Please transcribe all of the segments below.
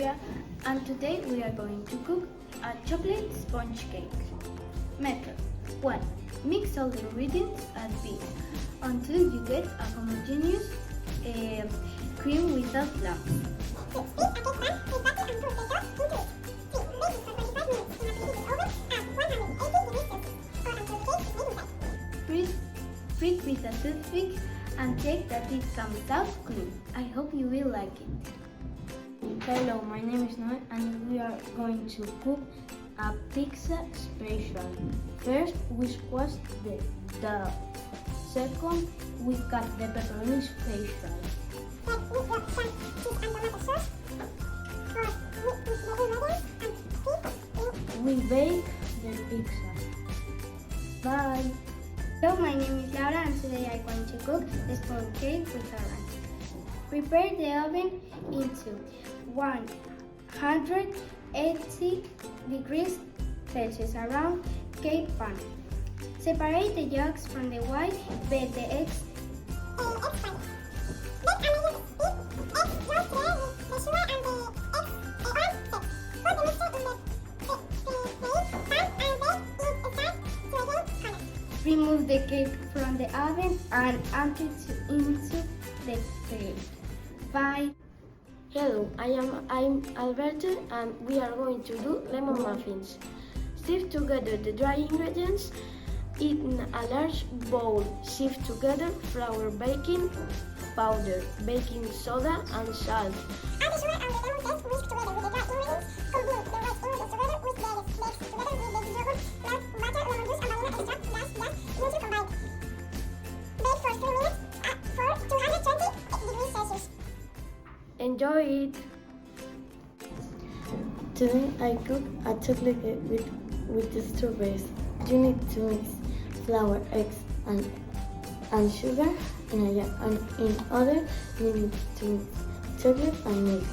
Victoria, and today we are going to cook a chocolate sponge cake. Method 1. Mix all the ingredients and beat until you get a homogeneous cream without lumps. Prick with a toothpick and check that it comes out clean. I hope you will like it. Hello, my name is Noe and we are going to cook a pizza special. First, we squash the dough. Second, we cut the pepperoni special. We bake the pizza. Bye. Hello, my name is Laura and today I'm going to cook the sponge cake with orange. Prepare the oven into 180 degrees Celsius around cake pan. Separate the yolks from the white, beat the eggs. Remove the cake from the oven and add it into the plate. Bye. Hello, I'm Alberto and we are going to do lemon muffins. Sift together the dry ingredients in a large bowl. Sift together flour, baking powder, baking soda and salt. Add the sugar and the lemon zest whisk together with the dry ingredients. Combine the wet ingredients together with the eggs. Mix together with the yogurt, milk, butter, lemon juice and vanilla extract. Need to combine. Bake for 3 minutes for 220 degrees Celsius. Enjoy it! Today I cook a chocolate cake with the strawberries. You need to mix flour, eggs and sugar in a jar, and in other you need to mix chocolate and milk.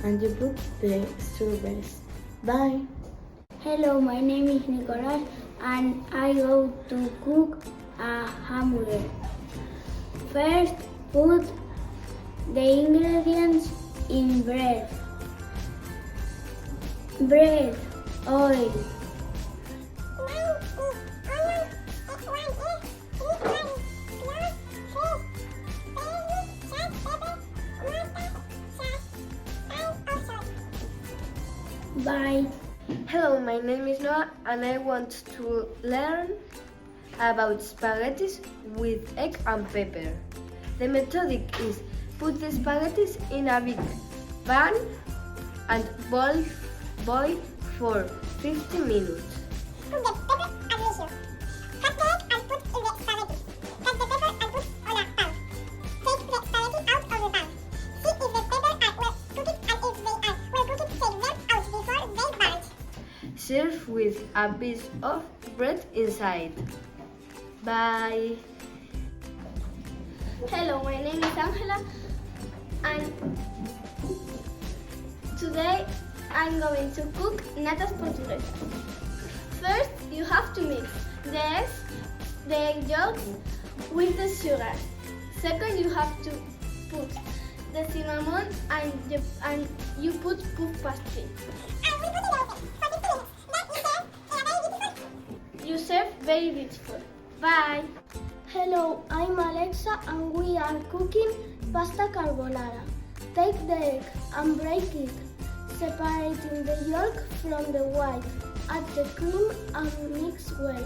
And you put the strawberries. Bye! Hello, my name is Nicolas and I go to cook a hamburger. First, put the ingredients in bread, oil, Bye. Hello, my name is Noah and I want to learn about spaghetti with egg and pepper. The methodic is put the spaghetti in a big pan and boil for 50 minutes. Put the pepper and measure. Cut the egg and put in the spaghetti. Cut the pepper and put on a pan. Take the spaghetti out of the pan. See if the pepper are well cooked and if they are well cooked, take them out before they burn. Serve with a piece of bread inside. Bye! Hello, my name is Angela and today I'm going to cook natas portuguesas. First, you have to mix the egg yolks with the sugar. Second, you have to put the cinnamon and you put puff pastry. And we put it open for 50 minutes. Then you serve very beautiful. You serve very beautiful. Bye. Hello, I'm Alexa and we are cooking pasta carbonara. Take the egg and break it, separating the yolk from the white. Add the cream and mix well. Then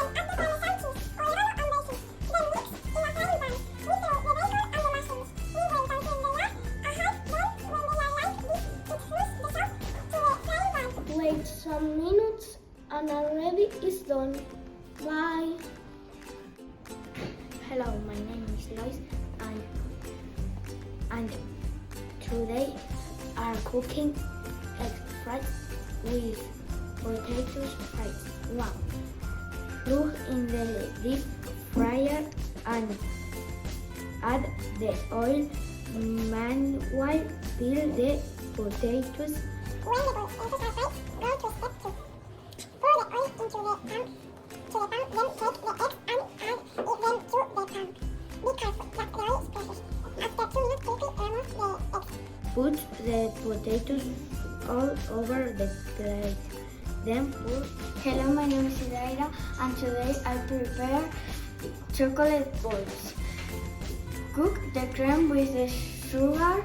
add the parmesan cheese, oregano and basil. Then mix in a frying pan. We throw the bacon and the mushrooms. We wait until they are a half done. When they are like this, it flush the sauce to the frying pan. Wait some minutes and already is done. Bye. Hello, my name is Lois and today are cooking eggs fried with potatoes fried. 1. Plug in the deep fryer and add the oil manually till the potatoes. When the potatoes are fried, go to step 2. Pour the oil into the pan. To the pan, then take the eggs and add it then to the pan. Be careful that the oil splashes. After 2 minutes, quickly remove the eggs. Put the potatoes all over the plate. Then put. Hello, my name is Iraira, and today I prepare chocolate balls. Cook the cream with the sugar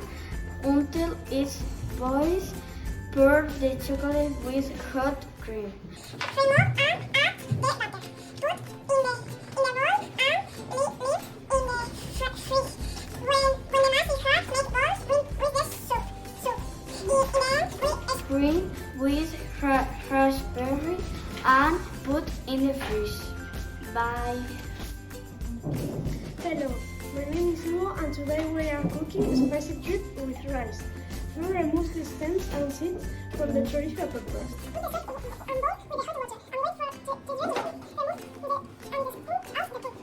until it boils. Pour the chocolate with hot cream. Remove and add the butter. Put in the bowl and leave in the fridge. When the mass is hot, make balls with the soup. Cream with raspberry and put in the fridge. Bye. Hello, my name is Luo and today we are cooking spicy drip with rice. We remove the stems and seeds from the traditional peppers. Put the sauce on bowl with the hot water and wait for it to drain. Remove the spoon off the plate.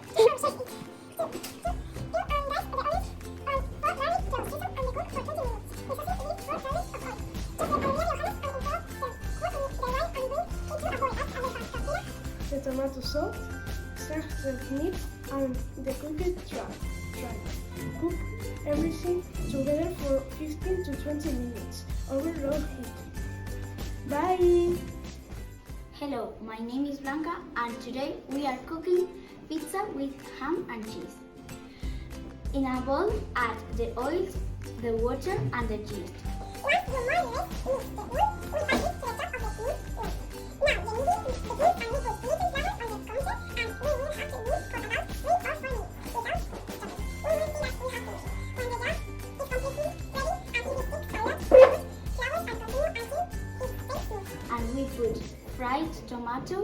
Stir and dice the olives and 4 garlic cloves. Season and cook for 20 minutes. The sauce leaves 4 garlic of oil. Just the olive and involve them. Put in the wine and bring into a boil. Add the tortilla. The tomato sauce, serve the meat and the cooked try. Cook everything together for 15 to 20 minutes over low heat. Bye! Hello, my name is Blanca and today we are cooking pizza with ham and cheese. In a bowl, add the oil, the water and the yeast. Once you marinate, mix the wood, we add it to the top of the meat. Now, the meat and we put little flour on the counter and we will have the meat for about 3 or 4 minutes without stopping. We will see that we have finished. When the gas is completely ready and we stick fire, we put flour and continue until it stays smooth. And we put fried tomato,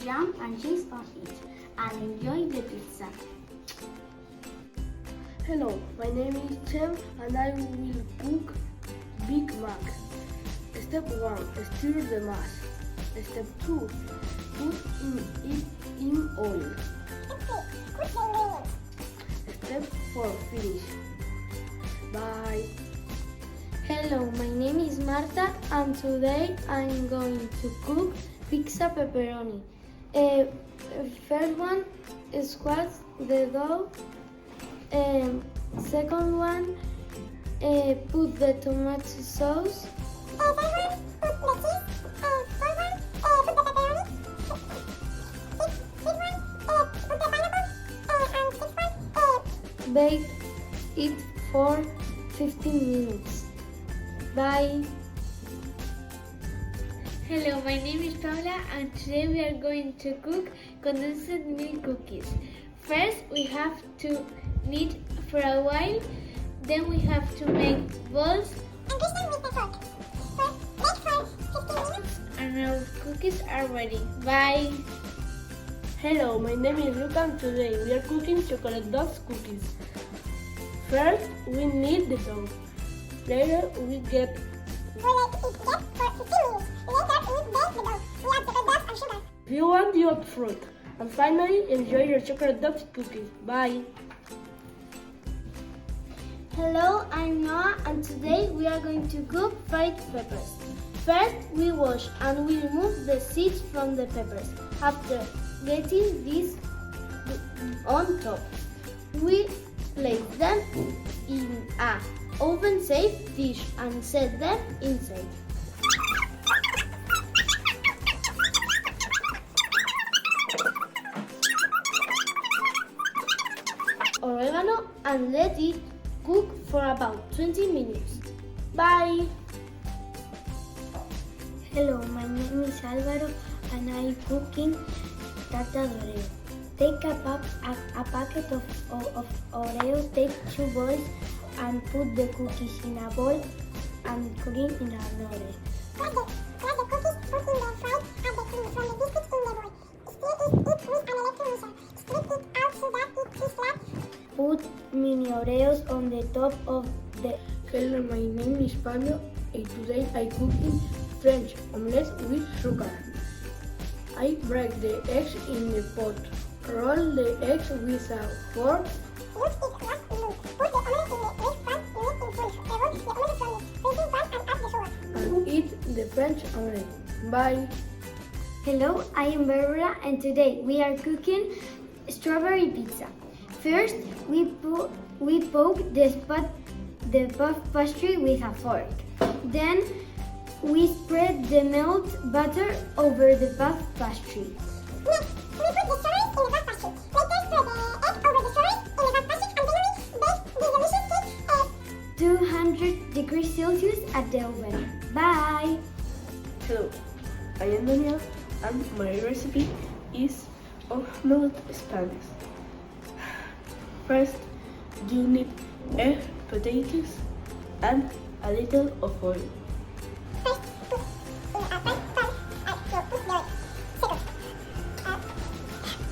jam and cheese on it and enjoy the pizza. Hello, my name is Chem and I will cook Big Mac. Step 1. Stir the mass. Step 2. Put it in oil. Step 3. Cook the ingredients. Step 4. Finish. Bye. Hello, my name is Marta and today I'm going to cook pizza pepperoni. First one, squash the dough. Second one, put the tomato sauce. Third one, put the cheese. Fourth one, put the pepperoni. Fifth one, put the pineapple. And sixth one, Bake it for 15 minutes. Bye. Hello, my name is Paula and today we are going to cook condensed milk cookies. First we have to knead for a while, then we have to make balls and twist them with the fork. Bake for 15 minutes. and our cookies are ready. Bye! Hello, my name is Luca and today we are cooking chocolate dust cookies. First, we knead the dough. Later, we get We let it get for 15 minutes. Later, we bake the dough. We add chocolate dust and sugar. if you want, you add fruit. And finally, enjoy your chocolate dust cookies. Bye. Hello, I'm Noah and today we are going to cook fried peppers. First, we wash and we remove the seeds from the peppers. After getting these on top, we place them in a oven-safe dish and set them inside. Oregano and let it cook for about 20 minutes. Bye! Hello, my name is Álvaro and I'm cooking tarta de Oreo. Take a packet of Oreo, take 2 balls and put the cookies in a bowl and cream in another. Crack the cookies, put in the fried, add the cream from the biscuits in the bowl. Stir it with an electrometer. Split it out so that it is flat. Put mini Oreos on the top of the. Hello, my name is Pablo and today I cooking French omelette with sugar. I break the eggs in the pot. Roll the eggs with a fork. Use it last loose. Put the omelette in the egg pan, let it cool. Remove the omelette from the freezing pan and add the sugar. And eat the French omelette. Bye. Hello, I am Barbara and today we are cooking strawberry pizza. First, we poke the puff pastry with a fork. Then, we spread the melt butter over the puff pastry. Next, we put the strawberries in the puff pastry. Later, spread the egg over the strawberries in the puff pastry and finally bake the delicious cake at 200 degrees Celsius at the oven. Bye! Hello, I am Daniel and my recipe is omelette Spanish. First, you need egg, potatoes and a little of oil. first put in a pan and put the egg. Second, cut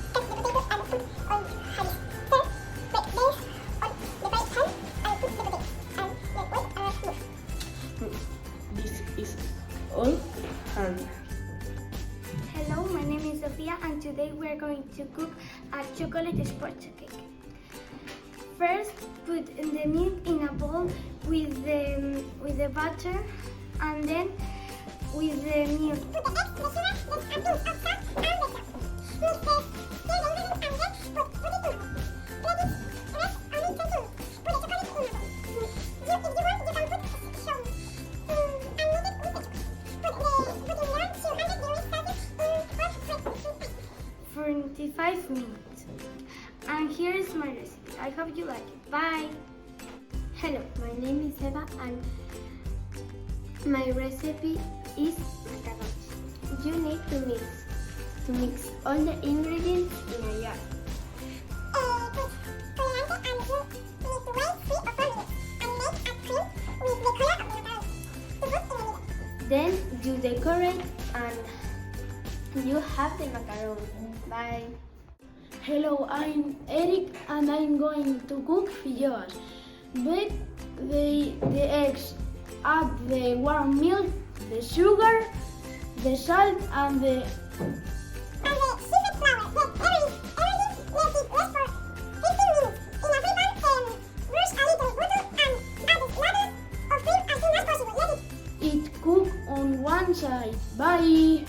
the potatoes and put on hot. Third, put this on the frying pan and put the potatoes and let wait move. This is all hand. Hello, my name is Sofia and today we are going to cook a chocolate sponge cake. First, put the milk in a bowl with the butter and then with the milk. Put the eggs, the sugar, then a pinch of salt and butter. Mix this, stir the ingredients and then put it in. Let it rest only 20 minutes. Put the chocolate in a bowl. If you want, you can put sugar and mix it with the chocolate. Put in around 200 degrees Celsius for 45 minutes. And here is my recipe. I hope you like it. Bye! Hello, my name is Eva and my recipe is macarons. You need to mix all the ingredients in a jar. put coriander and you need to wait 3 or 4 minutes and make a cream with the color of the macaroni. To put in the middle. Then you decorate and you have the macarons. Bye! Hello, I'm Eric and I'm going to cook fillets. Beat the eggs, add the warm milk, the sugar, the salt and the And the sifted flour. Let everything let it rest for 15 minutes. In a free pan, brush a little butter and add water or cream as soon as possible. Let it it cook on one side. Bye!